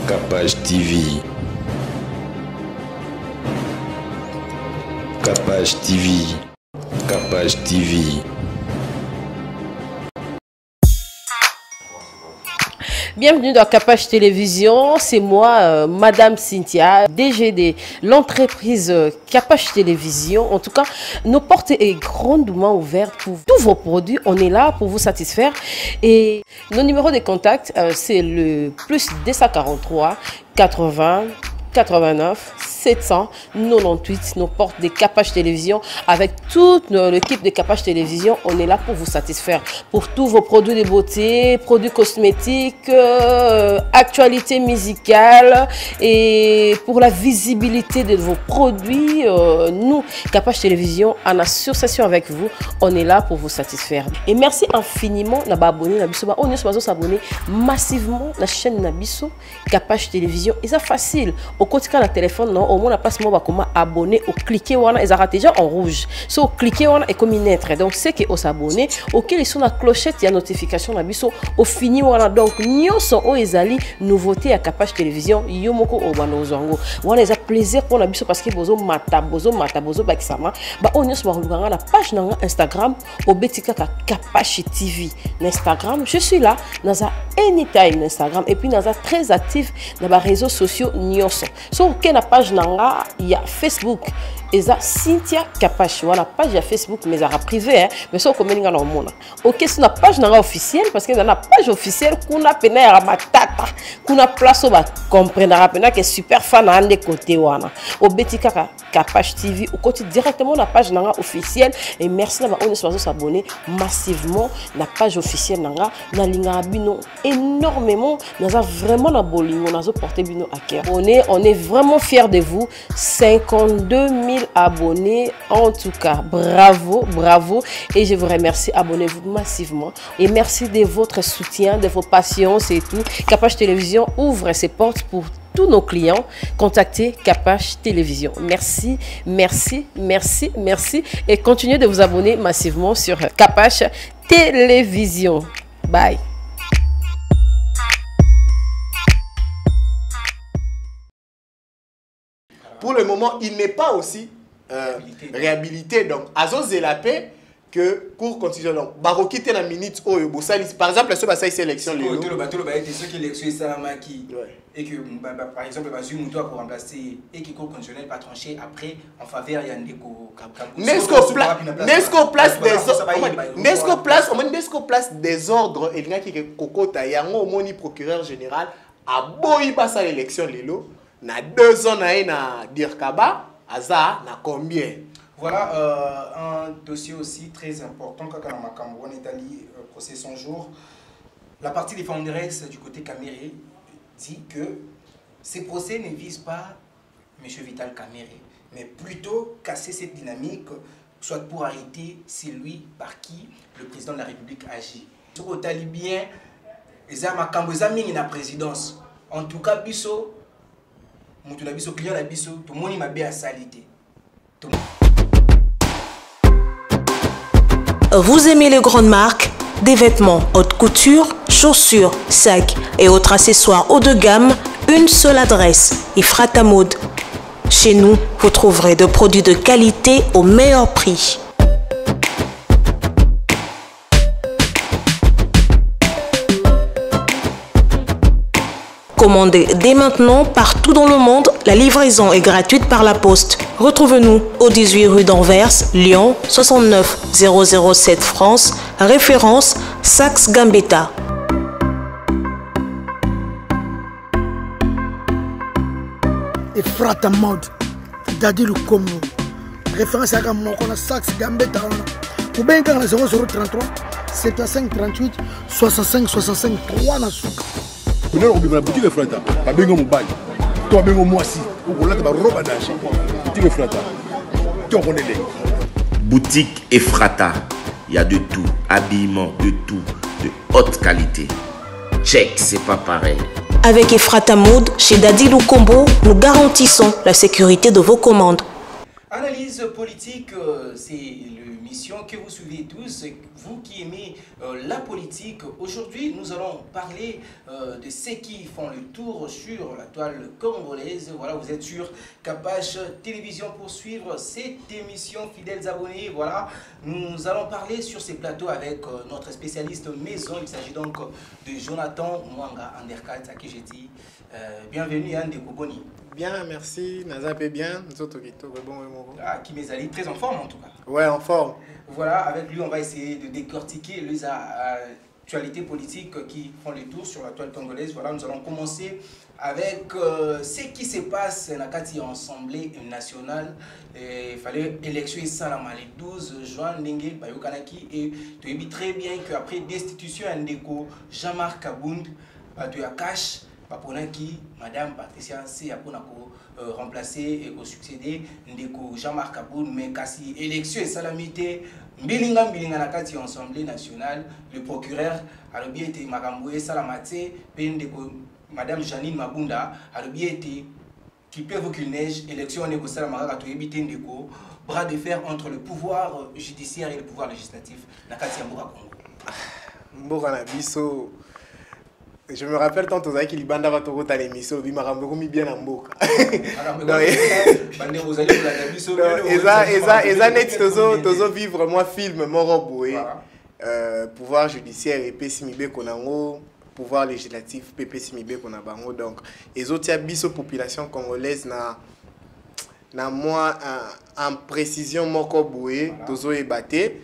Capage TV. Capage TV. Capage TV. Bienvenue dans Capage Télévision, c'est moi, Madame Cynthia, DG de l'entreprise Capage Télévision. En tout cas, nos portes sont grandement ouvertes pour tous vos produits. On est là pour vous satisfaire. Et nos numéros de contact, c'est le plus 243 80 89 798, nos portes de Capage Télévision. Avec toute l'équipe de Capage Télévision, on est là pour vous satisfaire. Pour tous vos produits de beauté, produits cosmétiques, actualités musicales et pour la visibilité de vos produits, nous, Capage Télévision, en association avec vous, on est là pour vous satisfaire. Et merci infiniment d'abonner à Nabiso. On est s'abonner massivement à la chaîne Nabiso, Capage Télévision. Et c'est facile. Au quotidien, le téléphone, non, au moins, la place, moi, comment abonner, au cliquer, on a, ils arrêtent déjà en rouge. So, au cliquer, on a, et comme une lettre. Donc, c'est qu'on s'abonner, auquel ils sont la clochette, il y a notification, Nabiso, au fini, on a donc, nous sont au Ezali, nouveauté à Capage Télévision, yomoko, au banozango. On a plaisir pour Nabiso parce que bozo mata, bozo, bakisama. Bah, on est sur la page Instagram, au Betika Capage TV. Instagram, je suis là, dans un anytime Instagram, et puis dans un très actif dans les réseaux sociaux, Nyoso. So, la page nanga, il y a Facebook. Et ça, Cynthia Capage. Voilà, page à Facebook, mais ça privé, hein. Mais ça, comme on a monde. Ok, c'est une page nanga officielle, parce que dans la page officielle, qu'on a peine à matata, qu'on a place au bas, comprendre, peine que super fan à des côtés, wana. Au Betika Capage TV, au côté directement la page nanga officielle. Et merci d'avoir on est s'abonner massivement la page officielle nanga, na linga bino énormément, nous avons vraiment la bolingo, nous avons porté bino à cœur. On est vraiment fiers de vous, 52 000 abonnés en tout cas, bravo, bravo, et je vous remercie, abonnez-vous massivement et merci de votre soutien, de vos patiences et tout. Capage Télévision ouvre ses portes pour tous nos clients. Contactez Capage Télévision. Merci, merci, merci, merci et continuez de vous abonner massivement sur Capage Télévision. Bye. Pour le moment, il n'est pas aussi réhabilité. Donc, Azos et la paix que pour continuer. Donc, Barokite la minute au par exemple, ce bassin sélection les lots. Ceux qui électionnent Salamaki et que par exemple, Basu Moutoua pour remplacer et qui court conditionnel pas tranché après en faveur il y a Ndeko. Nesco place des ordres et il y a qui kokota yango moni procureur général a boyi basa l'élection les lots. Na 2 ans na Dirkaba, Aza na combien? Voilà un dossier aussi très important quand on a Cameroun Italie procès 100 jours. La partie défenderesse du côté Caméré dit que ces procès ne visent pas M. Vital Caméré, mais plutôt casser cette dynamique, soit pour arrêter celui par qui le président de la République agit. Sur le talibien, les armes à Cambozaming la présidence. En tout cas, Bisso. Vous aimez les grandes marques, des vêtements haute couture, chaussures, sacs et autres accessoires haut de gamme, une seule adresse, Ephrata Mode. Chez nous, vous trouverez de produits de qualité au meilleur prix. Commandez dès maintenant partout dans le monde, la livraison est gratuite par la poste. Retrouvez-nous au 18 rue d'Anvers, Lyon, 69 007 France, référence Saxe Gambetta. Ephrata Mode, Dadi Lukombo, référence à Gamoko, Saxe Gambetta. Ou bien quand la 0033, 75 38 65 65 3 na souka. On a la boutique Ephrata, pas bien mon bail. Toi bien moi si, on a ta robe d'acheter. Boutique Ephrata. Tu connais les. Boutique Ephrata, il y a de tout, habillement, de tout, de haute qualité. Check, c'est pas pareil. Avec Ephrata Mode, chez Dadi Lukombo, nous garantissons la sécurité de vos commandes. Analyse politique, c'est l'émission que vous suivez tous, vous qui aimez la politique. Aujourd'hui, nous allons parler de ceux qui font le tour sur la toile congolaise. Voilà, vous êtes sur Capache Télévision pour suivre cette émission, fidèles abonnés. Voilà, nous allons parler sur ces plateaux avec notre spécialiste maison. Il s'agit donc de Jonathan Mwanga Anderkat, à qui j'ai dit bienvenue à Ndeko Boni. Bien, merci. Nazapé bien. Nous autres, Ah, qui m'est allé très en forme en tout cas. Ouais, en forme. Voilà, avec lui, on va essayer de décortiquer les actualités politiques qui font le tour sur la toile congolaise. Voilà, nous allons commencer avec ce qui se passe dans l'Assemblée nationale. Il fallait élection Salama le 12 juin, Ndenge Bayokanaki, et tu as vu très bien qu'après destitution Ndeko Jean-Marc Kabound, tu as cash. Qui Madame Patricia C a remplacé et succédé Ndeko Jean-Marc Kabound, mais kasi élection et salamité Mbilinga na kati Assemblée nationale, le procureur a bien été Magamboué Salamate, Ndeko Madame Janine Mabunda a bien été qui peut vous qu'il neige élection Ndeko Salamaka to éviter Ndeko bras de fer entre le pouvoir judiciaire et le pouvoir législatif na kati Mboka Congo. Mboka na biso. Je me rappelle tant aux qui libanda va toro ta l'émission, bi marambo mi bien en mboka. Eza net tozo vivre moi film moro boé. Pouvoir judiciaire et PCMIB konango, pouvoir législatif PCMIB konabango, donc les autres biso population congolaise na moi en précision moko boé tozo ébaté.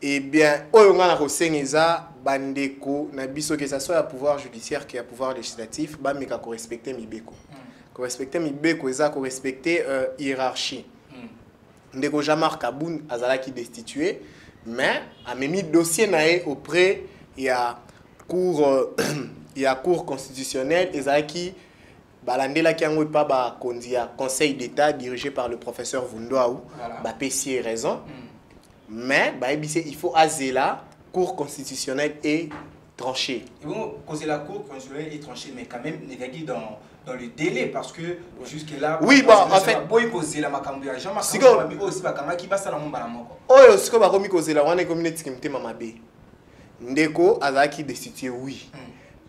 Et bien oyo ngana ko sengeza bandeko na biso que ça soit à pouvoir judiciaire que à pouvoir législatif ba meka ko respecter mibeko ko respecter mibeko eza ko respecter hiérarchie ndeko Jean-Marc Kabound azala qui destitué mais a mis dossier naé auprès il y a cour constitutionnelle ezala qui balandela ki yango pa ba kondia conseil d'état dirigé par le professeur Vundoaou ba pesier raison mais il faut azela cour constitutionnelle et tranchée. Et bon, causer la cour constitutionnelle et tranchée, mais quand même dans le délai parce que jusque là. Oui, bon, en fait. Boy causer la macambia, Jean-Marc aussi bakanga qui passe la mamba moko. Oh, ce que ba komi causer la wana communauté kimte mamabe. Ndeko azaki destitué oui.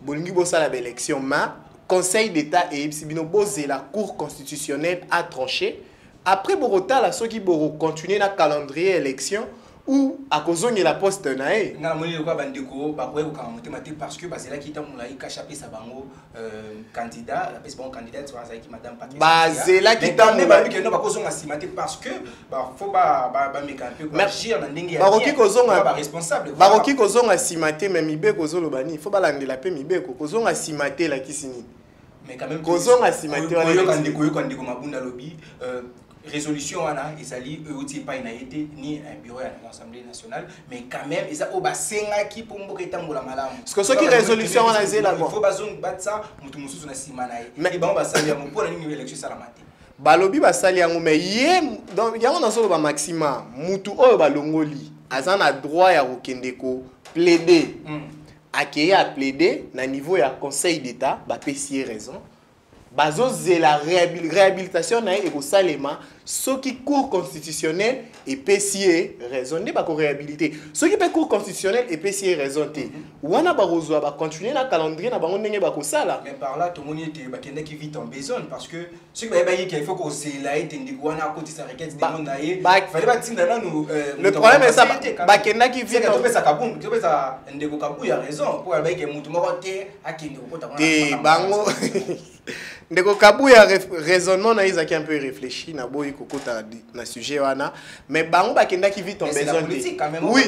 Bolingi bossa la élection mais conseil d'état et ibsibino boser la cour constitutionnelle a tranché. Après Borota la ceux qui vont continuer la calendrier élection ou à cause de la poste nae. Na moni ko bandeko ba ko ka motemate parce que c'est là qui tamula ka chapé sa bango candidat, la peste bon candidat sur azaki madame Patricia. Ba c'est là qui tamula que non ba ko zonga simate parce que ba faut ba meka un peu agir na ndenge ya. Ba roki ko zonga ba responsable. Ba roki ko zonga simate même ibe ko zolo bani, faut ba landela pe mibe ko zonga simate la kisini. Mais quand même ko zonga simate wana ko mabunda lobby résolution wana ezali euti pa ina été ni un bureau à l'Assemblée nationale mais quand même eza o basenga ki pour mboka etambola malamu parce que ce qui résolution wana ezela il faut bazong batsa mutu mususu na sima na ye mais ba basali yango pour la ligne élection salamate balobi basali yango mais ye donc yango na solo ba maxima mutu oyo balongoli azana droit ya kokendeko plaider accueillir à plaider na niveau ya conseil d'état ba pesier raison bazo la réhabilitation na et salema ce qui cour constitutionnel et pesier raison ne ba ko réhabiliter ce qui peut cour constitutionnel et pesier raison te wana ba rozwa ba continuer na calendrier na bango ndenge ba ko sala mais par là tout monde était ba kenda qui vite en besoin parce que ce que ba il faut qu'on la été ndiguana à côté sa requête de monde na ye fallait ba tinda na nous le problème est ça ba kenda qui vite en pesa kabund to pesa ndeko kabu ya raison pour ba ke mutu moko te akende ko kota na bango ndeko kabu ya raisonnement na izaki un peu réfléchi na boy kokota na sujet wana mais bango bakenda ki vite en besoin de oui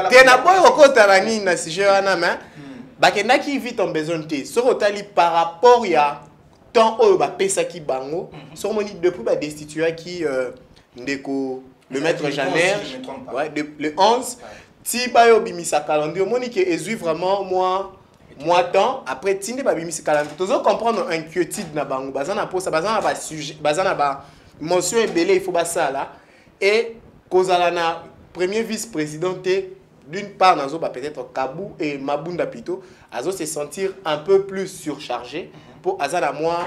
te na boy kokota na ni na sujet wana mais bakenda ki vite en besoin de so otali par rapport ya temps oyo ba pesa ki bango so moni depuis ba destituer ki ndeko le maître Janer ouais le 11 ti ba yo bimisa calendrier moni que ezui vraiment moi temps après tinde ba bimisa calendrier tozo comprendre inquiétude na bango bazana posa bazana ba sujet bazana ba mention ebele il faut ba ça là et kozala na premier vice-président d'une part nazo ba peut-être Kabou et Mabunda Pito azo se sentir un peu plus surchargé pour azala moi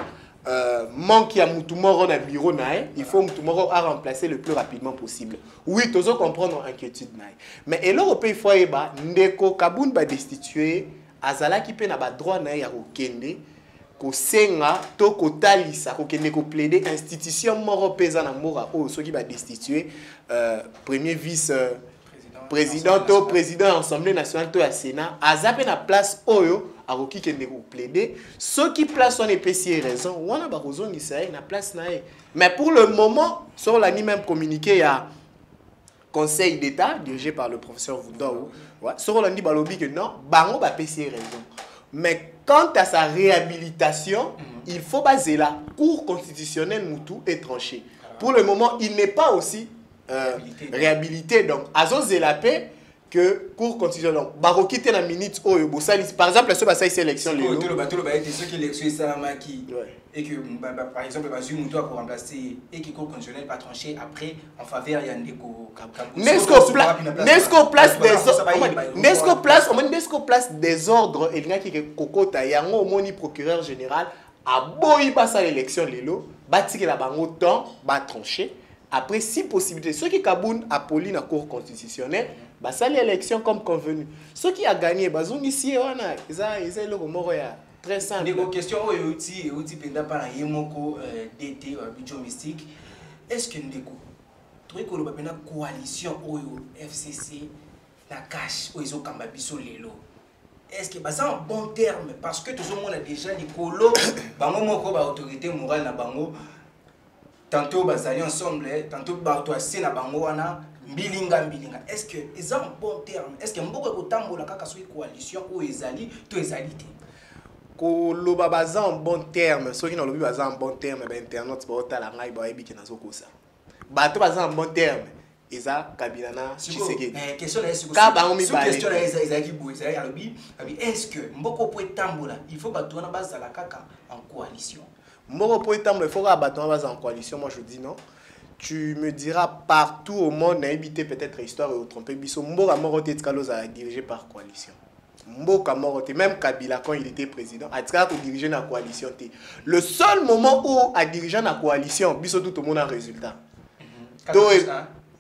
manque à Moutoumoro dans le bureau, il faut Moutoumoro à remplacer le plus rapidement possible. Oui, tous autres comprendre l'inquiétude. Mais et là, au pays, il faut que Ndeko Kaboun va destituer Azala qui peut avoir droit à Rokende, ko senga to ko talisa ko kende ko plaider institution moro pesa na mora o ceux qui va destituer premier vice président to président assemblée nationale to ya sénat azape na place oyo akoki kende ko plaider ceux qui place on épicier raison wana ba kozongisa na place na e mais pour le moment sur la ni même communiqué ya conseil d'état dirigé par le professeur Voudou ouais sur la ni balobi que non bango ba épicier raison mais quant à sa réhabilitation, il faut baser la Cour constitutionnelle Moutou est tranchée. Pour le moment, il n'est pas aussi réhabilité. Donc, Azo Zelapé, que Cour constitutionnelle, donc, Baroki te na minute oyo bosalis par exemple ce basa sélection les ceux qui élections Salamaki et que par exemple Bazou Moutou a pour remplacer et qui Cour constitutionnelle pas tranché après en faveur Yandeko Nesco place des ordres et il qui kokota yango moni procureur général a boyi basa l'élection lelo batiki la bango temps ba tranché après si possibilités ceux qui Kaboun a poli na Cour constitutionnelle bah ça l'élection comme convenu. Ce qui a gagné, bah zone ici on a, ils ont le mot ya très simple. Des questions outil penda par yemoko DT budget mystique. Est-ce que ndeko truc ko le penda coalition oyo FCC na cash oyo kamba biso lelo. Est-ce que bah ça en bon terme parce que tout le monde a déjà Nicolo bango moko ba autorité morale na bango tantôt bazali ensemble tantôt ba to na bango wana Mbilinga. Est-ce que ils ont un bon terme? Est-ce que Mboko Kotambola kaka soi coalition ou ezali to ezalité? Ko loba baza en bon terme, ceux qui n'ont pas baza en bon terme ben internet ba otala ngai ba yebi ke nazo kosa. Ba to baza en bon terme, eza kabilana Tshisekedi. Question là est-ce que question là ezaki bo ezali alobi, est-ce que Mboko Kotambola, il faut ba to na baza la kaka en coalition? Mboko Kotambola il faut ba to na baza en coalition, moi je dis non. Tu me diras partout au monde, n'a évité peut-être histoire et trompé. Mboka Morote Tkalos a dirigé par coalition. Mboka Morote, même Kabila quand il était président, a dirigé la coalition. Le seul moment où a dirigé la coalition, biso tout le monde a un résultat.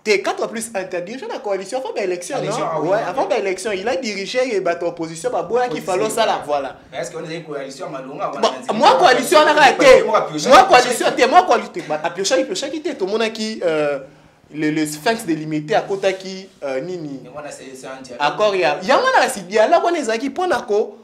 4 plus 1, tu as dirigé la coalition avant l'élection, non? Ouais, avant l'élection, il a dirigé l'opposition, qui fallait ça là, voilà. Est-ce qu'on a une coalition malonga? Moi, coalition, on a raté. Moi, coalition, à Piocha qui était, tout le monde qui le sphinx délimité à côté qui nini. Accord, il y a un dialogue, on est qui pour nako.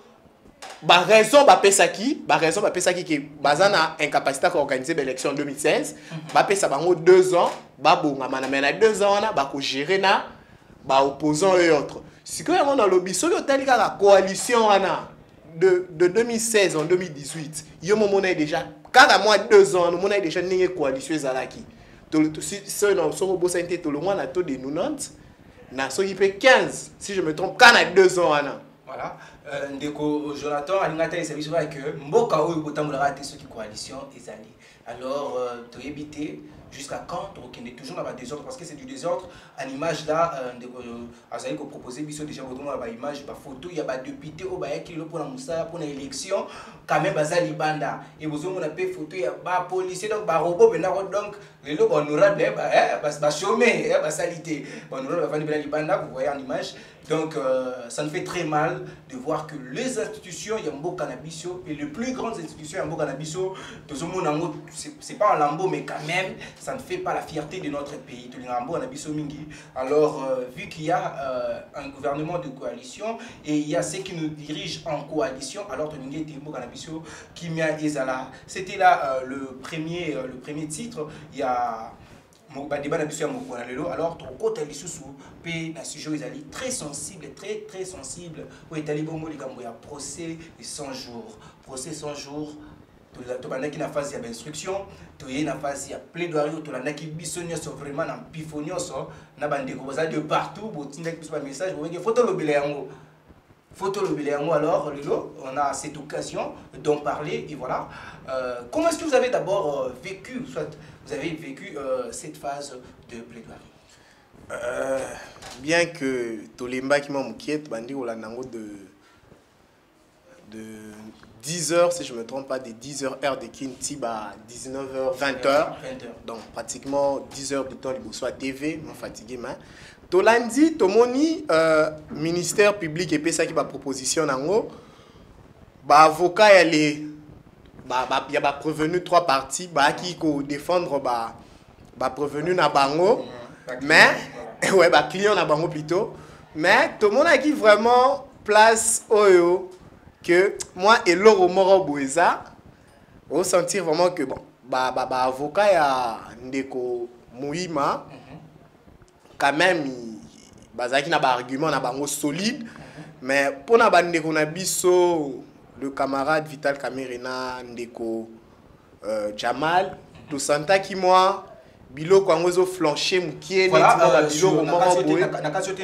Bah raison bah pesaki que bazana incapacité à organiser l'élection en 2016 bah pesa bango 2 ans bah bonga mais na 2 ans on a gérer na bah opposants et autres si que on a lobby so yo tali la coalition wana de 2016 en 2018 yo moment déjà quand moi 2 ans on a déjà une coalition zalaki si non so bossa inte to le mois na taux de 90 na so il fait 15 si je me trompe quand a 2 ans wana. Voilà. Ndeko Jonathan, Alingata et Sabiso que Mboka ou Botambola raté ceux qui coalition et alliés. Alors, tu éviter jusqu'à quand on est toujours dans le désordre parce que c'est du désordre. À l'image là, Azaï qui a proposé Bisso déjà votre image, photo, il y a des députés au Baye qui pour la Moussa pour l'élection, quand même Bazali Banda. Et vous avez une photo, il y a des policiers donc robot donc les lots honorables, bah chômé, bah salité, honorable Van Banda, vous voyez en image. Donc, ça me fait très mal de voir que les institutions, il y a un beau cannabis, et les plus grandes institutions, il y a un beau cannabis, c'est pas un lambeau, mais quand même, ça ne fait pas la fierté de notre pays. Alors, vu qu'il y a un gouvernement de coalition, et il y a ceux qui nous dirigent en coalition, alors c'était là le premier titre. Il y a alors côté sujet très sensible très sensible où est allé bon procès 100 jours to bana ki na phase ya instruction to ye na phase ya plaidoirie to la ki bisonyo so vraiment na pifonyo so na bande ko de partout bo tinda ki ba message bo ke photo lobile yango alors lelo on a cette occasion d'en parler et voilà. Comment est-ce que vous avez d'abord vécu cette phase de plaidoirie? Bien que Tolemba qui m'a m'inquiète, bandi ou la nango 10h, si je ne me trompe pas, de 10h heure de Kinti, 19h, 20h. Donc, pratiquement 10 heures de temps, il soit TV, je suis fatigué. Tolandi, Tomoni, ministère public et ça qui va proposition en haut, avocat, il y a prévenu 3 parties qui défendre prévenu na bango, mais ouais, client na bango plutôt, mais tout le monde a qui vraiment place oyo que moi et Loro Moro Boueza, on sentir vraiment que bon, avocat ya ndeko Mouima, quand même, bazaki na argument na bango solide, mais pour na bandeko na biso, le camarade Vital Kamerina ndeko Jamal, tout senta qui moi bilo kwa ngozo flancher mukie voilà, bilo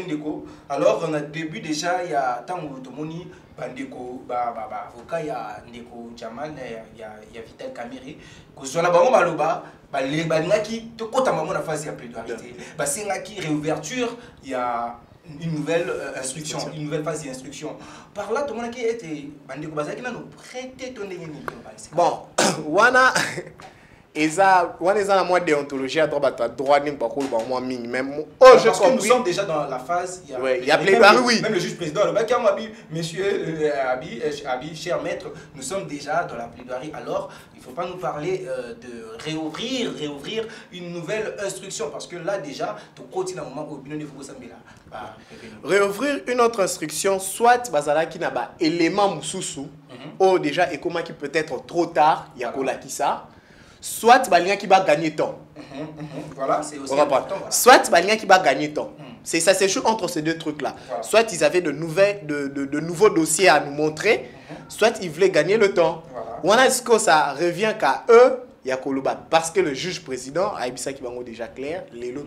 ndeko. Alors on a début déjà il y a tant tomoni bandeko avocat ya ndeko Jamal ya Vital Kameré ko zona bango maloba balingaki to kota maman na phase ya plaidoirie ba singaki réouverture il y a une nouvelle instruction, une nouvelle phase d'instruction. Par là, tout le monde qui était bandeko bazaki na nous prêter ton ndengeni. Bon, wana eza na moi déontologie à droit ni pas cool moi minimum. Oh, je comprends. Nous sommes déjà dans la phase il y a plaidoirie, oui. Même le juge président le bac monsieur Abi cher maître, nous sommes déjà dans la plaidoirie. Alors, il faut pas nous parler de réouvrir une nouvelle instruction parce que là déjà tout continue à un moment où bien niveau sambela. Réouvrir une autre instruction soit bazala qui n'a pas élément mususu ou déjà et comment qui peut être trop tard, il y a kola qui ça. Soit Balien qui va gagner temps. Voilà, c'est aussi important. Voilà. Soit Balien qui va gagner temps. C'est ça, c'est juste entre ces deux trucs-là. Voilà. Soit ils avaient de nouveaux dossiers à nous montrer, soit ils voulaient gagner le temps. Voilà. Est-ce que ça revient qu'à eux, il y a Koloba. Parce que le juge président, Aïbissa qui va déjà clair, les lots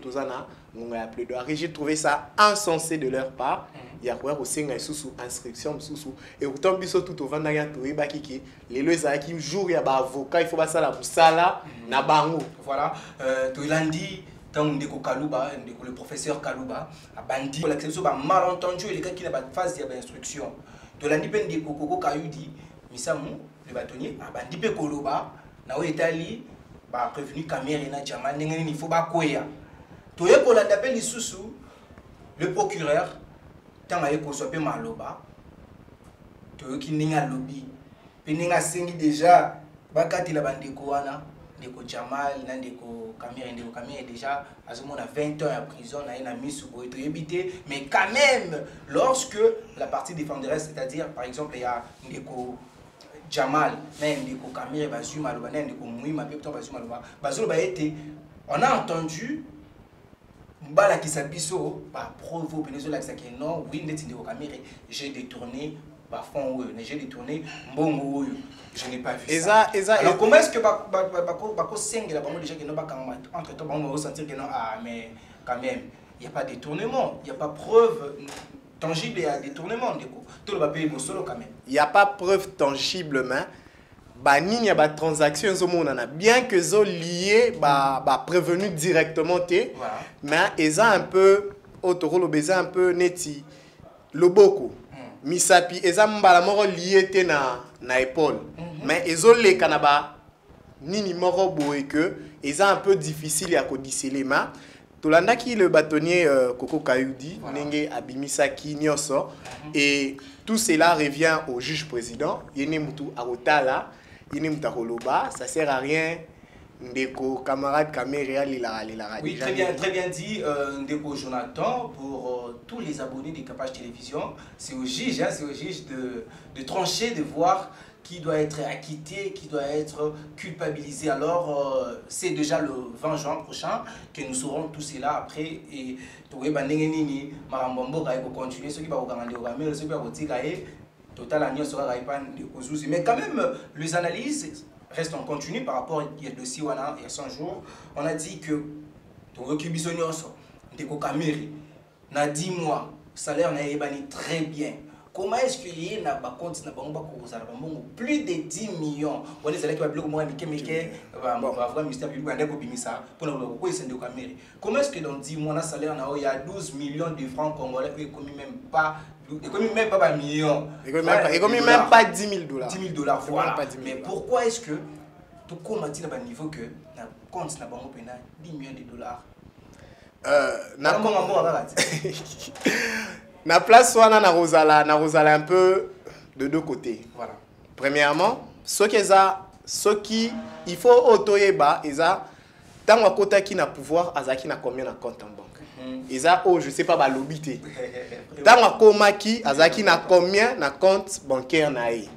j'ai trouvé ça insensé de leur part. Il y a quoi aussi une inscription sous et autant biso tout au vendaya toiba kiki les lois qui jour il y a avocat il faut pas ça la busala na bango. Voilà, Toilandi tant ndeko Kaluba, ndeko le professeur Kaluba a bandi pour l'acception ba malentendu et les gars qui n'a pas de phase d'instruction. Toilandi ben ndeko Koko Kayudi misamu le bâtonnier a bandi pe Koloba na o Italie ba prévenu Kamerina Jamal ngeni il faut ba koya. Toye Kolanda pe lisusu le procureur tant que vous soyez maloba, tu qui n'inga lobby, puis n'inga sengi déjà, bakati la bande koana, ndeko Jamal, ndeko Kameré déjà, à ce moment 20 ans en prison, na mis sous boîte évité, mais quand même, lorsque la partie défenderesse, c'est-à-dire par exemple il y a ndeko Jamal, ndeko Kameré basu maloba, ndeko Mouima, peut-être basu maloba, basu ba été, on a entendu. Bala qui s'abisso, provo, Venezuela qui non, oui, j'ai détourné, j'ai détourné, bon, je n'ai pas vu ça. Alors comment est-ce que Bako Seng la banque déjà qui n'ont pas entre temps, on va ressentir que non, ah, mais quand même, il n'y a pas de détournement, il n'y a pas preuve tangible à détournement, tout le va payer mon solo quand même. Il n'y a pas preuve tangiblement. Il y a des transactions bien que sont liées prévenu directement mais ils ont un peu un peu neti loboko misapi ils ont lié na épaule mais ils ont les canaba nini moro boé que ils ont un peu difficile à déceler mais tolanda qui le bâtonnier Koko Kayudi nenge abimisaki nyoso et tout cela revient au juge président yene mutu arotala. Ça sert à rien. Ndeko camarade Kameré oui, très bien dit, Ndeko Jonathan, pour tous les abonnés des Capage Télévision. C'est au juge, de trancher, de voir qui doit être acquitté, qui doit être culpabilisé. Alors, c'est déjà le 20 juin prochain que nous saurons tout cela après. Et continuer, ceux qui vont total mais quand même les analyses restent en continu par rapport au dossier il y a 100 jours. On a dit que Ndeko Kameré na 10 mois salaire n'a ébani très bien. Comment est-ce qu'il y a un compte plus de 10 millions? On est allé comment est-ce que dans 10 mois, le salaire il y a 12 millions de francs congolais et même pas Et comme même pas un million. Et comme même pas 10 000 $. 10 000 $, voilà. Mais pourquoi est-ce que tout comme a dit à niveau que le compte n'a pas 10 millions de dollars? Na place soit na Rosala un peu de deux côtés. Voilà. Premièrement, ce qui il faut autoyeba eza tant à côté qui n'a pouvoir azaki na combien na compte en banque. Eza oh je sais pas ba lobité. Tant à koma qui azaki na combien na compte bancaire na e.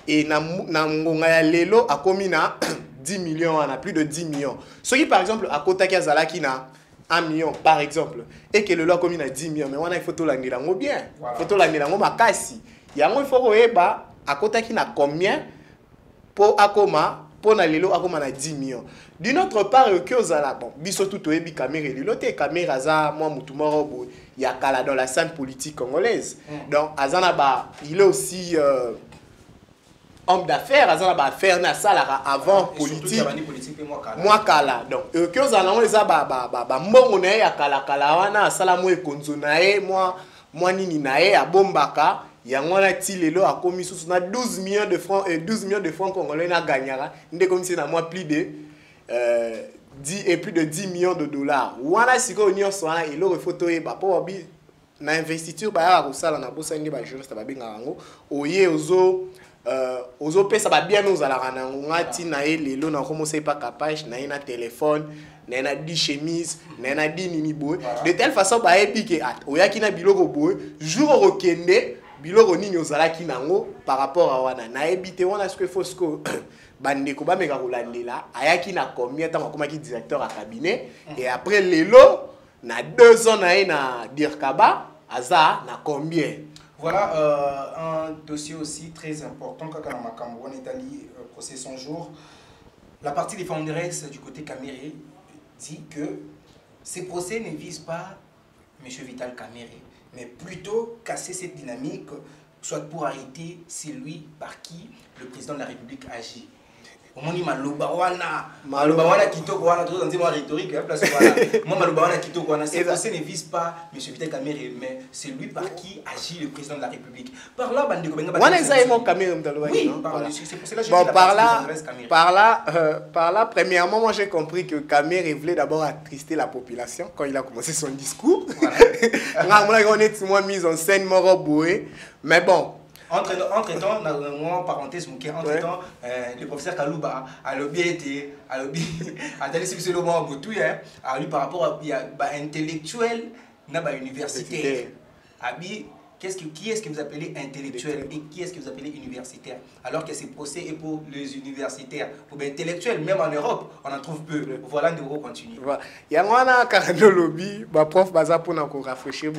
Et na ngonga ya lelo a komi na 10 millions, on a plus de 10 millions. Ce qui par exemple à côté qui azalaki na 1 million par exemple et que le lot comme il a 10 millions mais on a il faut tout l'angirango bien il faut tout l'angirango makasi yango il faut koyeba à côté qui n'a combien pour akoma pour na lelo akoma na 10 millions d'une autre part que ozala bon biso tout oyebi caméra lelo te caméra za moi mutu moko ya kala dans la scène politique congolaise donc azana ba il est aussi homme d'affaires, azana ba affaire na salara avant politique. Moi kala donc que os allons les ba mbongo na ya kala wana sala mo ekonzo na e moi nini na e abombaka yango na ti lelo akomi susu na 12 millions de francs et 12 millions de francs congolais na gagnara ndé comme c'est na moi plus de 10 millions de dollars. Wana siko union sona ilo photo e ba po bi na investiture ba ya ko sala na bosa ngi ba juriste ba benga yango oye ozo pesa ba bien nous ala kana ngati na lelo na commencer pas capable na ina téléphone na ina 10 chemises na ina 10 nini boy de telle façon ba epike at oyaki na biloko boy jour okende biloko nini ozala kinango par rapport à wana na ebité wana ce que fosco bandeko ba meka kolandela ayaki na combien tant komaki directeur à cabinet et après lelo na 2 ans na ina dirkaba aza na combien. Voilà un dossier aussi très important quand on a Cameroun Italie procès 100 jours. La partie défenderesse du côté Caméré dit que ces procès ne visent pas M. Vital Caméré, mais plutôt casser cette dynamique, soit pour arrêter celui par qui le président de la République agit. Au moins, maloba wana kitoko wana tout dans rhétorique place voilà moi maloba wana kitoko wana c'est procès ne vise pas M. Vital Caméré mais c'est lui par qui agit le président de la République. Par là bandeko benga wana eza mon Caméré mdalo oui c'est pour cela que je bon par là premièrement moi j'ai compris que Caméré voulait d'abord attrister la population quand il a commencé son discours voilà on est moi mise en scène moro boé mais bon entre-temps, moi, parenthèse, entre-temps, le professeur Kalouba a lobby a d'aller sur le moment a lu par rapport à intellectuel, universitaire. Qui est-ce que vous appelez intellectuel et qui est-ce que vous appelez universitaire? Alors que ces procès est pour les universitaires. Pour les intellectuels, même en Europe, on en trouve peu. Voilà, on continue. Il y a un carnet lobby, ma prof baza pour nous rafraîchir,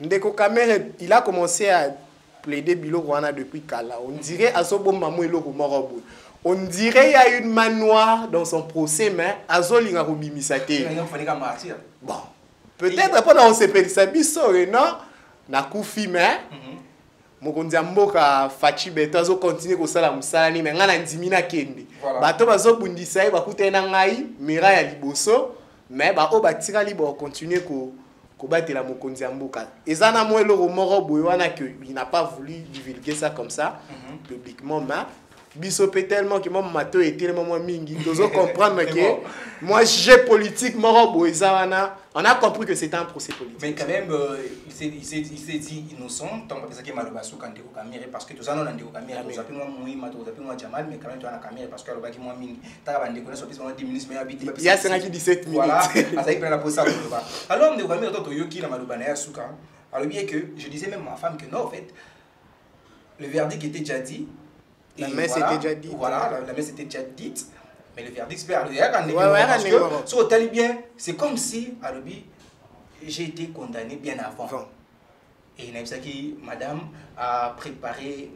Ndeko Caméré, il a commencé à plaider Bilo Rwanda depuis Kala. On dirait à Sobo Mamou Eloko Morobo. On dirait qu'il y a une main noire dans son procès, mais Azo Lingarubi Misate. Bon, peut-être pas dans ce pays, ça non? Na Koufi, mais Mokondiamboka Fachi Beto, Azo continue au Salam Salani, mais Ngana Ndimina Kendi. Bato Bazo Bundisai, Bakute Nangai, Mira ya Liboso, mais Bao Batira Libo continue ko Kobatela la mokonzi mboka ezana mo eloko moko boye wana que il n'a pas voulu divulguer ça comme ça publiquement mais biso pe tellement que moi mato était tellement moi mingi dozo comprendre que moi j'ai politique moko boye wana on a compris que c'était un procès politique mais quand même il s'est dit innocent tant parce que maloba sou quand ndeko Caméré parce que tous ça non ndeko Caméré nous appelons moi Moui mato appelons moi Jamal mais quand même tu as na Caméré parce que alobaki moi mingi ta ba ndeko na so plus 10 minutes mais habité il y a 17 minutes voilà ça il prend la pause ça alors ndeko Caméré to yoki na maloba na suka alors bien que je disais même à ma femme que non en fait le verdict était déjà dit. La messe était déjà dite. Voilà, la messe était déjà dite. Mais le verdict, c'est parce que, sur le bien, c'est comme si, à l'objet, j'ai été condamné bien avant. Et il y a qui, madame, a préparé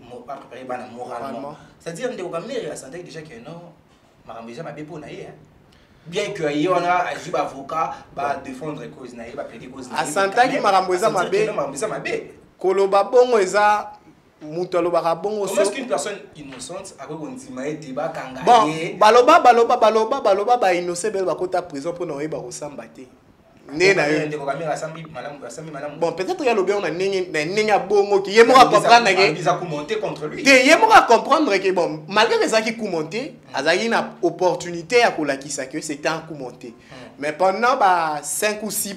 moralement. C'est-à-dire, on a senti déjà que non, madame, déjà, ma bépo n'a bien que y on a agi avocat, va défendre cause naïe, va plaider cause naïe. A santa qui madame, ma bé. Koloba bongo eza. Comment est-ce qu'une personne innocente a un débat bon, baloba ba innocent bel bakota prison pour noyer ba resamba te. Bon, peut-être qu'il y a le bien, on a un bon qui est mort comprendre que il est mort comprendre que bon, malgré ça qui commenté, il y a une opportunité à que c'était un commenté. Mais pendant 5 ou 6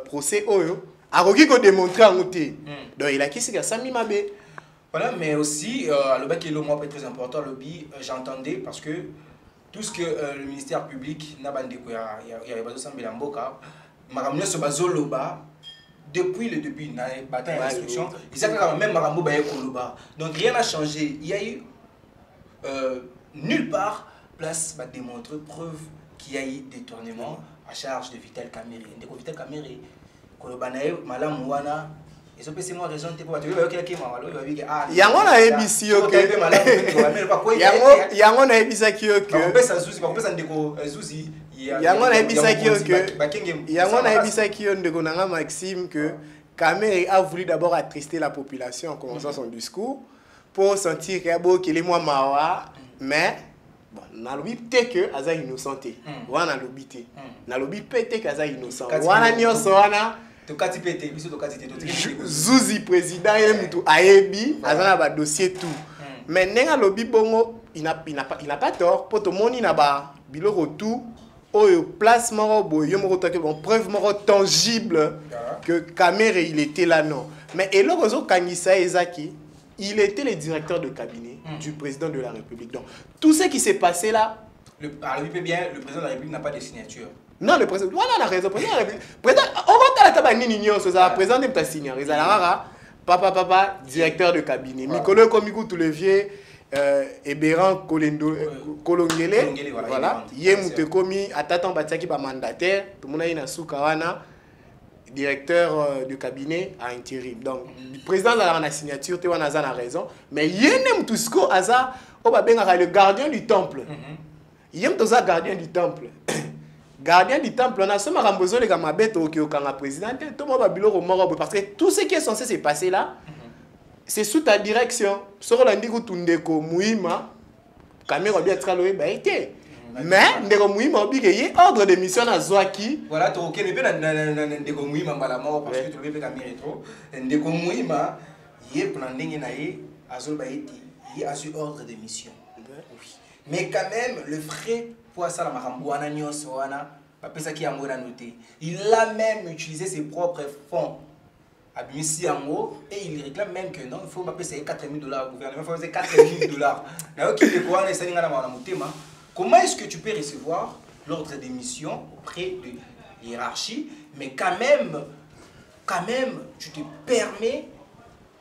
procès, il a démontré en outil. Donc il a qui c'est que ça m'a bé. Voilà, mais aussi, le bac est le moins très important, le lobby, j'entendais parce que tout ce que le ministère public n'a pas dit qu'il y a pas de Sambilamboka, Maramio se base au depuis le début, dans les batailles d'instruction, ils savent que même Marambo Baye Koloba. Donc rien n'a changé. Il y a eu nulle part place pour démontrer preuve qu'il y a eu détournement à charge de Vital Kamere. De Vital Kamere, Koloba Nae, Malam Wana. Et ça peut c'est moi raison de quoi tu veux quelqu'un il y a un ABC OK il y a un ABC OK on peut ça souci on peut ça ndeko zuzi il y a un ABC OK il y a un ABC qui ndeko nanga Maxime que Kamere a voulu d'abord attrister la population en commençant son discours pour sentir qu'il est moins mawa mais bon na lobi te que aza innocenté wana lobi te na lobi pété que aza innocent wana nyonso wana Zouzi président et mutu ayebi azana ba dossier tout mais nenga lobi bongo il n'a pas tort pour tout monde na ba biloko tout au placement boyo moko to que bon preuve moko tangible que Kamere il était là non mais et le réseau Kangisa Ezaki il était le directeur de cabinet du président de la République donc tout ce qui s'est passé là le président de la République n'a pas de signature. Non, le président, voilà la raison. Président, on va à la table le président de ta signature. Il a papa, directeur de cabinet. Nicolas Komikou, tout le vieux, Eberan Kolongele, voilà. Yemute Komi, Atatan Batiaki, mandataire, tout le monde a une Soukawana, directeur de cabinet à intérim. Donc, le président de la signature, tu as raison. Mais Yenem Tusko, Aza, le gardien du temple. Yem Toza, gardien du temple. Gardien du temple, on a ce marambozo les gamabet au président, tout le monde va parce que tout ce qui est censé se passer là, c'est sous ta direction. Sur l'andigo Tundeko Mouima, Kamera bien traloé, bah été. Mais Ndeko Mouima obi que ordre de mission à Zoaki. Voilà, tu ok, ne peut Ndeko Mouima malamo parce que tu le fais Kamera trop. Ndeko Mouima, yé plan dingue naé, Azol Baïti, yé a su ordre de mission. Mais quand même, le frais pour ça, la Marambouana Nyoswana, il a même utilisé ses propres fonds à Bissi Ango et il réclame même que non, il faut m'appeler ces 4 000 $. Le gouvernement faut faire 4 000 $. Comment est-ce que tu peux recevoir l'ordre d'émission auprès de l'hiérarchie, mais quand même, tu te permets.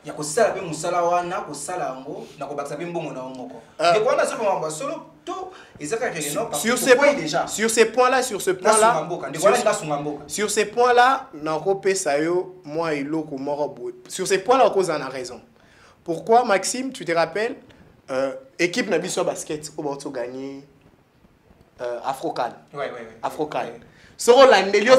Il y a que ça, il y a que ça, il y a que ça, il y a que ça, sur ces points-là, sur ce point-là, moi et l'autre, sur ces points-là, on a raison. Pourquoi, Maxime, tu te rappelles, équipe Nabiso Basket, on a gagné Afrocan. Afrocan. Soro landeli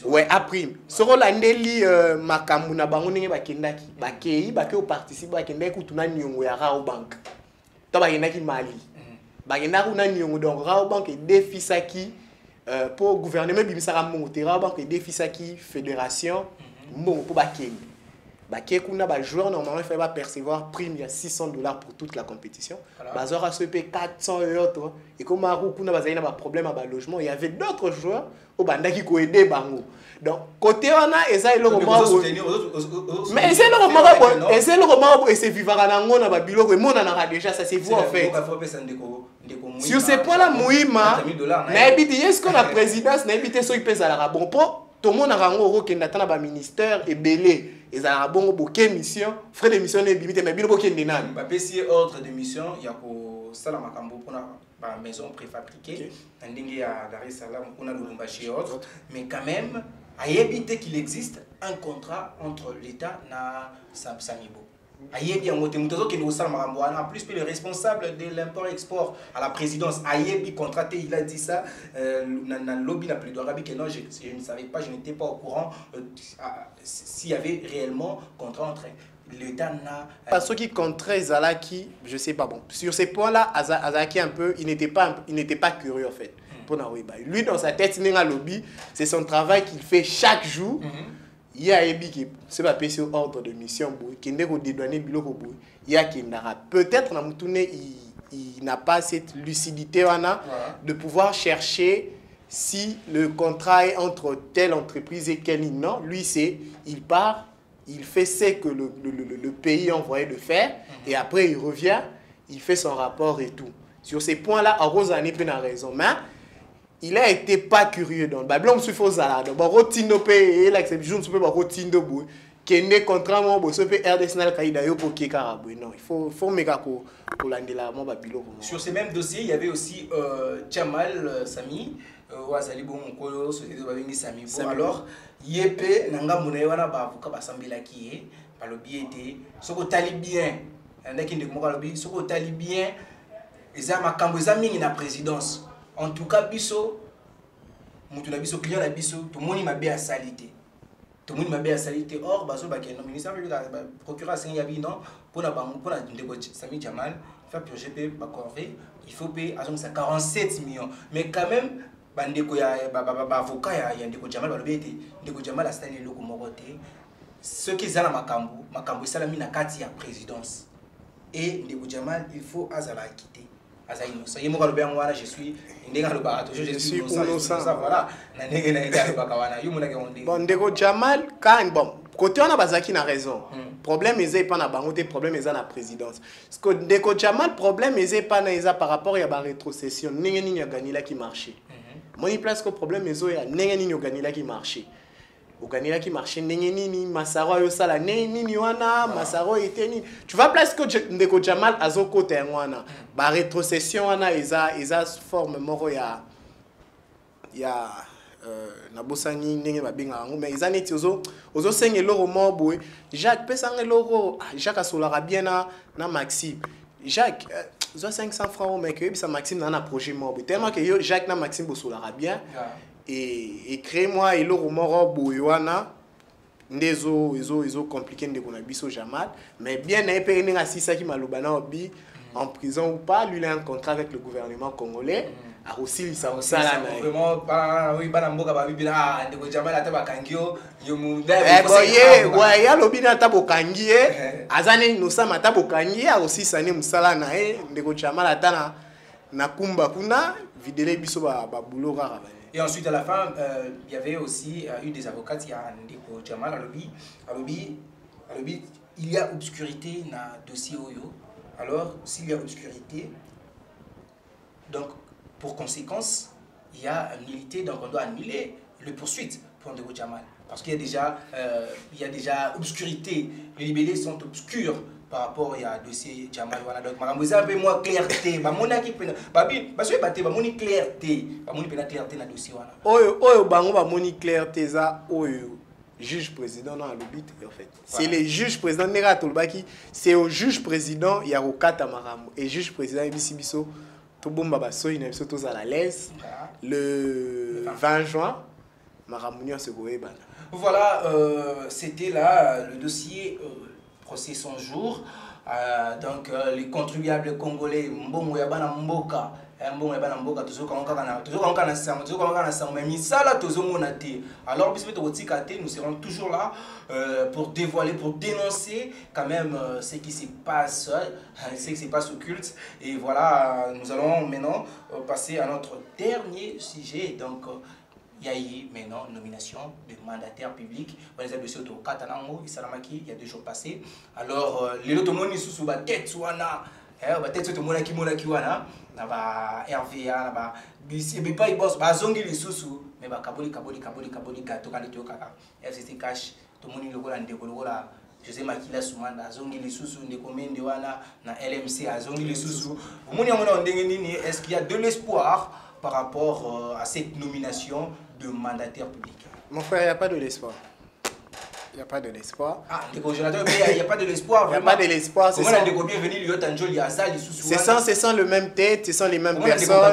ouais a prime soro landeli makambu na bango ndenge bakendaki bakei bakeo participer bakendaki kutuna nyongo ya Rao Bank to bakendaki Mali bakendaki na nyongo donc Rao Bank defisaki pour gouvernement bimisaka mbongo te Rao Bank defisaki fédération mbongo pour bakei bakekuna ba joueur normalement il fait pas percevoir prime il y a $600 pour toute la compétition bazora se paye 400 et autres et comme kuna bazaina ba problème à ba logement il y avait d'autres joueurs au bandaki ko aider bango donc côté wana eza eloko moko mais eza eloko moko et c'est vivara nango na ba biloko et mona na déjà ça c'est vous en fait sur ces points là Mouima na ebiti est-ce que la présidence na ebité so ipesa la bon pour tout le monde a rango kenda tana ba ministère et belé et ça a bon bouquet mission frais de mission et bimité mais bilo bouquet ndenani ba pesi ordre de mission ya ko sala makambo pona ba maison préfabriquée ndingi ya Dar es Salaam on a Lubumbashi et autres mais quand même à éviter qu'il existe un contrat entre l'État na Samibo. Ayebi en moto qui nous sale makambo en plus le responsable de l'import-export à la présidence Ayebi contracté il a dit ça na lobby na plaidoirie que non je ne savais pas je n'étais pas au courant s'il y avait réellement contrat entre l'État n'a parce qui contrat Zalaki je sais pas bon sur ces points là Azaki un peu il n'était pas curieux en fait Lui, dans sa tête, c'est son travail qu'il fait chaque jour. Il y a c'est pas PC ordre de mission, il y a peut-être il n'a pas cette lucidité de pouvoir chercher si le contrat est entre telle entreprise et quelle non. Lui, il part, il fait ce que le pays a envoyé de faire et après il revient, il fait son rapport et tout. Sur ces points-là, Arose a raison. Mais il a été pas curieux dans le Babylone. Il faut ça. Donc, rotindo pe, l'exception, tu peux pas rotindo boue. Qui est contrairement au RDC national Kaïda pour qui carabou. Non, il faut méga pour l'andela mon Babylone. Sur ces mêmes dossiers, il y avait aussi Jamal Sami. Wazali bon kolo so des babengi Sami. Alors, yepé nanga munewana ba avocat ba sambela ki par le biais de soko talibien. Ndaki ndeko mo lobi soko talibien. Eza makambo eza mingi na présidence. En tout cas, biso, mutuna biso client na biso, tout le monde m'a bien salité. Tout le monde m'a bien salité. Or, baso ba le ministère public procureur Seigneur Yabi non pour na ndeko Sami Jamal faire purger pe ba corvée, il faut payer à 47 millions. Mais quand même bandeko ya avocat ya ndeko Jamal ba lobete, ndeko Jamal a stani loko mokoté. Ce qui za na makambo salami na kati ya présidence. Et ndeko Jamal, il faut azala quitter. Je suis innocent. Voilà. Bon, Ndeko Jamal, quand bon, côté on a Bazaki na raison. Problème est pas na bangote, problème est na présidence. Parce que Ndeko Jamal, problème est pas na par rapport à la rétrocession. N'engue ni gagné là qui marchait. Moi il place que problème est ya n'engue ni gagné là qui marchait. Au Ganila qui marchait, ni Masaro Yosala, ni wana, Masaro était ni. Tu vas placer que Ndeko Jamal a son côté wana. Ba rétrocession wana isa forme moro ya nabosani ndenge babinga ngo mais ils aneti ozo senge loro mobo Jacques pesanga loro Jacques asolara bien na Maxime. Jacques 500 francs mais que ça Maxime na projet mobo tellement que Jacques na Maxime bosolara bien. Et crée-moi et le rumor boywana ndezo izo compliqué de konabiso Jamal mais bien épé nga sisa ki malobana obi en prison ou pas lui il a un contrat avec le gouvernement congolais a aussi ça sala na vraiment oui bana mboka ba bibila ndeko Jamal ata bakangio yo munda ouais ya lobina ata bokangi azane no sama ata bokangi a aussi sane musala na ndeko Jamal ata na kumba kuna videle biso ba boulot rara. Et ensuite, à la fin, il y avait aussi eu des avocats, il y a Ndeko Jamal à lobby, il y a obscurité dans le dossier Oyo. Alors, s'il y a obscurité, donc, pour conséquence, il y a milité, donc on doit annuler le poursuite pour Ndeko Jamal. Parce qu'il y a déjà obscurité, les libellés sont obscurs par rapport à dossier Jamal wana donc makambo un peu moins clarté ba monaki pena babi parce que baté ba moni clarté na dossier wana oyo bango ba moni clarté za oyo juge président dans le but en fait c'est les juges président nera tolbaki c'est au juge président ya rokata makambo et juge président ebisi biso to bomba ba soyi na biso to za la l'aise le 20 juin makambo nyo se goyebana. Voilà, c'était là le dossier procès 100 jours. Donc les contribuables congolais mbongo ya bana mboka toujours alors nous serons toujours là pour dévoiler, pour dénoncer quand même ce qui se passe occulte. Et voilà, nous allons maintenant passer à notre dernier sujet. Donc il y a eu maintenant nomination de mandataire public. On les a dossiers au Katanango, Isalamaki, il y a 2 jours passés. Alors, les automoni sous la tête, Souana, la tête de Monaki Monakiwana, RVA, mais pas ils bossent, Zongi les sous, mais Kaboli, Gato, Kanito Kaka, FCC Cash, tout le monde le Gola, José Makila Soumanda, Zongi les sous, Nekomende Wana, na LMC, Zongi les sous. Est-ce qu'il y a de l'espoir par rapport à cette nomination de mandataire public? Mon frère, il n'y a pas de l'espoir. Il n'y a pas de l'espoir. Ah, il n'y a pas de l'espoir. Il n'y a pas de l'espoir. C'est sans le même tête, ce sont les mêmes personnes.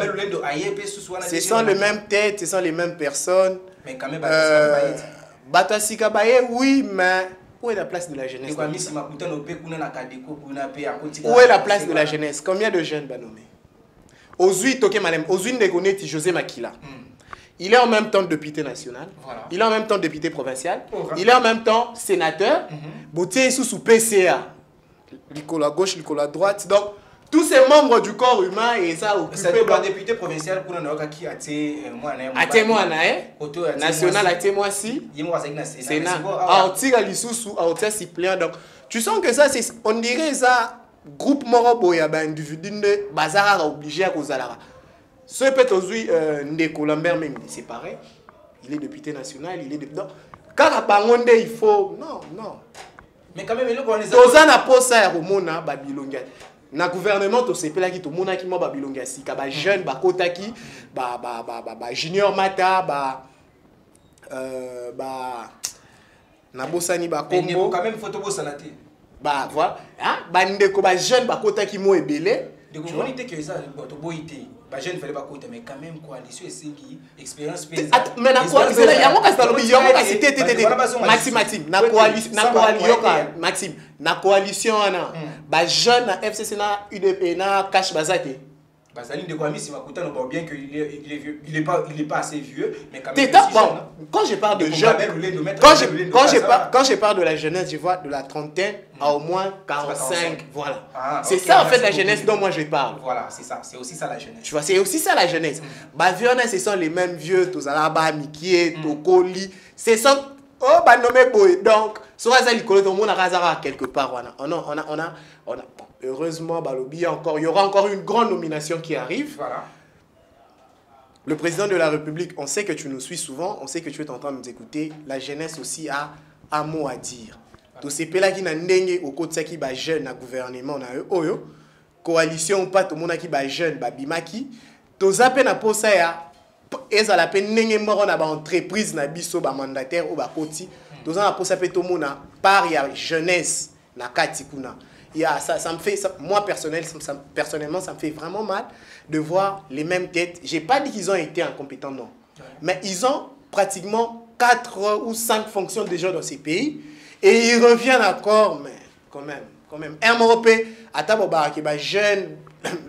Ce sont les mêmes têtes, ce sont les mêmes personnes. Mais quand même, Batouasika Baye, oui, mais où est la place de la jeunesse? Où est la place de la jeunesse? Combien de jeunes va nommer? Ozui Toke Malem, Ozui Ndegoneti José Makila. Il est en même temps député national, il est en même temps député provincial, il est en même temps sénateur, Boutier sous PCA, l'école à gauche, l'école à droite. Donc, tous ces membres du corps humain et ça occupé. C'est un député provincial pour nous qui a été national, a été moi si. Sénat, a tiré l'issue, a tiré suppléant. Donc, tu sens que ça, on dirait ça, groupe morobo, il y a un individu de bazar obligé à cause de la. Ce peut-être Ndeko Lambert même, c'est pareil. Il est député national, il est député. Quand il faut. Non. Mais quand même, il y a un poste à Romona, Babylonga. Dans le gouvernement, tout ce qui tout le monde qui m'a Babylonga. Si il y a jeune, Kotaki, Junior Mata, Nabosani, Kombo. Quand même, photo Bossanati. Voilà. Ndeko, jeune, Kotaki, Mo et Belé. De communauté que ça, les jeunes fallait pas côté, mais quand même coalition c'est qui expérience paysanne. Mais la coalition, il y a Maxime, na coalition na jeune na FCC na UDP na cash bazate. Basaline de Kwame Simakuta, on voit bien qu'il est pas assez vieux, mais quand même. Bon, quand je parle de jeunes, quand je parle de la jeunesse, je vois de la trentaine à au moins 45, voilà. C'est ça en fait la jeunesse dont moi je parle. Voilà, c'est ça, c'est aussi ça la jeunesse. Tu vois, c'est aussi ça la jeunesse. Baviona, ce sont les mêmes vieux, Tozalaba, Mikie, Tokoli, ce sont nommé boy. Donc, sur ça il tout le monde a quelque part. Heureusement, il y aura encore une grande nomination qui arrive. Voilà. Le président de la République, on sait que tu nous suis souvent, on sait que tu es en train de nous écouter. La jeunesse aussi a un mot à dire. Tous ces pays qui n'ont au côté qui sont jeunes dans le gouvernement, coalition ou pas, tout le monde qui est jeune, bimaki. Tous à peine pour ça, ils ont la peine de mort dans entreprise, dans biso, mandataire ou côté. Tous à pour ça, tout le monde par la jeunesse, na katikuna. Ça me fait, moi personnellement, ça me fait vraiment mal de voir les mêmes têtes. Je n'ai pas dit qu'ils ont été incompétents, non. Mais ils ont pratiquement 4 ou 5 fonctions déjà dans ces pays. Et ils reviennent encore, mais quand même. MOP,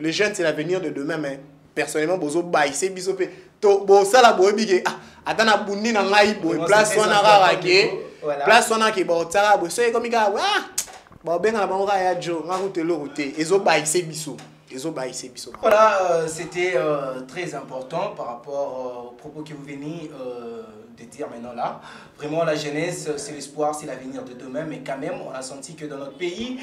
les jeunes, c'est l'avenir de demain, mais personnellement, bozo baïse bisopé. Bo sala bo bige atana bundi na ngai bo place wana rarake. Place wana ke bo tsara bo so comme ga voilà, c'était très important par rapport aux propos que vous venez de dire maintenant là. Vraiment, la jeunesse, c'est l'espoir, c'est l'avenir de demain. Mais quand même, on a senti que dans notre pays,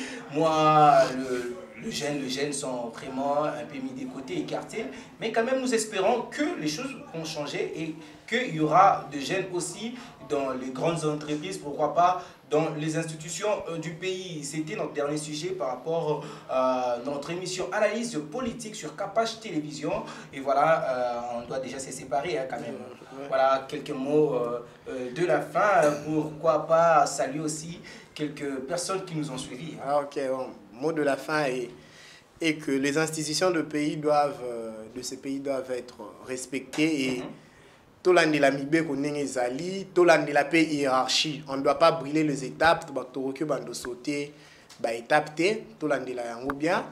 les jeunes sont vraiment un peu mis de côté, écartés. Mais quand même, nous espérons que les choses vont changer et qu'il y aura des jeunes aussi dans les grandes entreprises, pourquoi pas dans les institutions du pays. C'était notre dernier sujet par rapport à notre émission Analyse politique sur Capage Télévision. Et voilà, on doit déjà se séparer quand même. Voilà, quelques mots de la fin. Pourquoi pas saluer aussi quelques personnes qui nous ont suivis. Ok, bon. Mot de la fin est que les institutions de ce pays doivent être respectées et tout la hiérarchie, on ne doit pas brûler les étapes, on doit sauter les étapes, tout la bien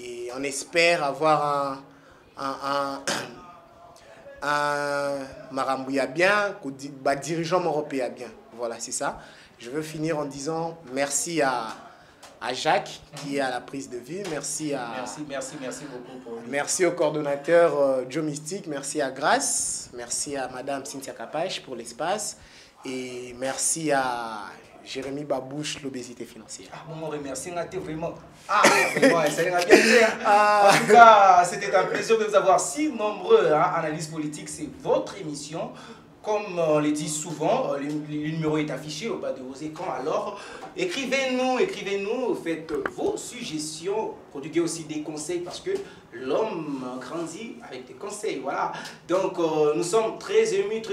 et on espère avoir un marambouya bien, un dirigeant européen bien. Voilà, c'est ça. Je veux finir en disant merci à Jacques qui est à la prise de vue. Merci beaucoup pour lui. Merci au coordonnateur Joe Mystique, merci à Grace, merci à Madame Cynthia Capage pour l'espace et merci à Jérémy Babouche, l'obésité financière. Bon, remercie, vraiment. Vraiment, ça bien dire. En tout cas, c'était un plaisir de vous avoir si nombreux. Analyse politique, c'est votre émission. Comme on le dit souvent, le numéro est affiché au bas de vos écrans. Alors, écrivez-nous, faites vos suggestions, prodiguez aussi des conseils parce que l'homme grandit avec des conseils. Voilà. Donc, nous sommes très émus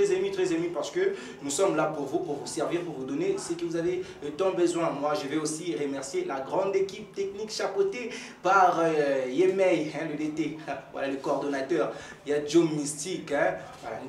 parce que nous sommes là pour vous servir, pour vous donner ce que vous avez tant besoin. Moi, je vais aussi remercier la grande équipe technique chapeautée par Yemei, le DT, voilà le coordonnateur. Il y a Joe Mystique,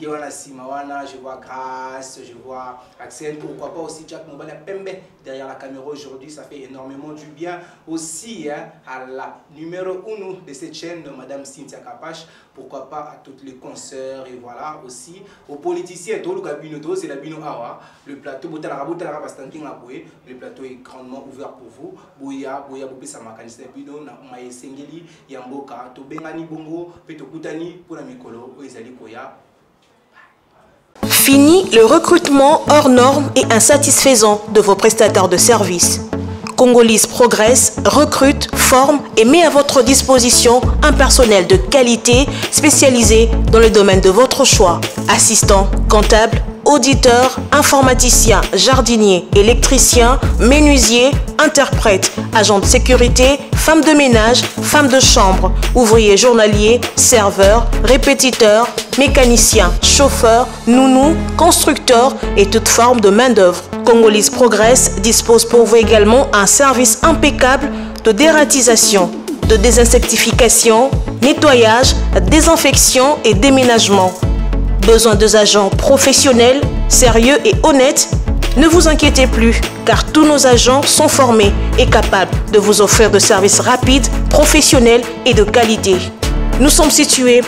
voilà, Simawana, je vois Grace, je vois Axel, pourquoi pas aussi Jack Mobala Pembe derrière la caméra aujourd'hui, ça fait énormément du bien aussi à la numéro 1 de cette chaîne, reine, Madame Cynthia Kapash, pourquoi pas à toutes les consoeurs et voilà aussi aux politiciens, tout le cabinet, c'est la Bino Awa, le plateau, le plateau est grandement ouvert pour vous. Bouya, ça m'a candidat Bino, Maï Sengeli, Yamboka, Tobengani Bongo, Petokutani, pour la Mikolo, Oezali Koya. Fini le recrutement hors normes et insatisfaisant de vos prestataires de services. Congolese Progress recrute, forme et met à votre disposition un personnel de qualité spécialisé dans le domaine de votre choix. Assistant, comptable, auditeur, informaticien, jardinier, électricien, menuisier, interprète, agent de sécurité, femme de ménage, femme de chambre, ouvrier journalier, serveur, répétiteur, mécanicien, chauffeur, nounou, constructeur et toute forme de main-d'œuvre. Congolese Progress dispose pour vous également un service impeccable de dératisation, de désinsectification, nettoyage, désinfection et déménagement. Besoin de agents professionnels, sérieux et honnêtes? Ne vous inquiétez plus, car tous nos agents sont formés et capables de vous offrir de services rapides, professionnels et de qualité. Nous sommes situés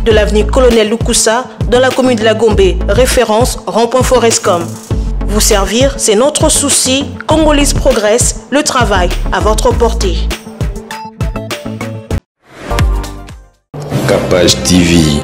de l'avenue Colonel Lukusa, dans la commune de la Gombe, référence rond-point Forescom. Vous servir, c'est notre souci. Congolese Progress, le travail à votre portée. Capage TV.